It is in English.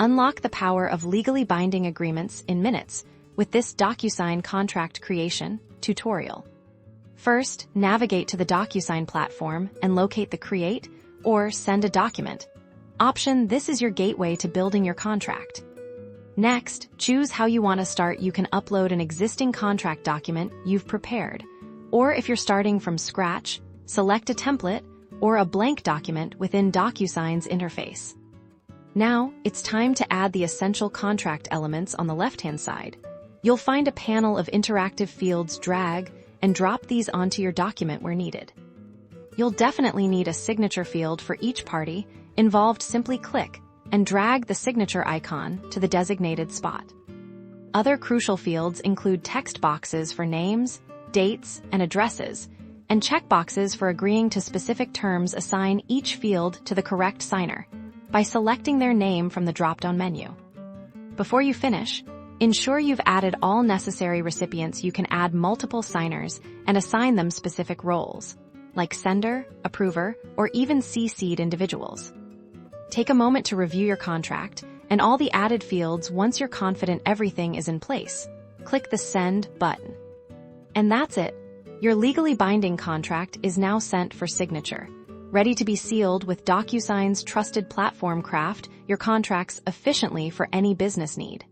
Unlock the power of legally binding agreements in minutes with this Docusign Contract creation tutorial. First, navigate to the Docusign platform and locate the Create or Send a Document option. This is your gateway to building your contract. Next, choose how you want to start. You can upload an existing contract document you've prepared, or if you're starting from scratch, select a template or a blank document within Docusign's interface. Now, it's time to add the essential contract elements on the left-hand side. You'll find a panel of interactive fields. Drag and drop these onto your document where needed. You'll definitely need a signature field for each party involved. Simply click and drag the signature icon to the designated spot. Other crucial fields include text boxes for names, dates, and addresses, and checkboxes for agreeing to specific terms. Assign each field to the correct signer by selecting their name from the drop-down menu. Before you finish, ensure you've added all necessary recipients. You can add multiple signers and assign them specific roles, like sender, approver, or even CC'd individuals. Take a moment to review your contract and all the added fields. Once you're confident everything is in place, click the Send button. And that's it. Your legally binding contract is now sent for signature, ready to be sealed with Docusign's trusted platform. Craft your contracts efficiently for any business need.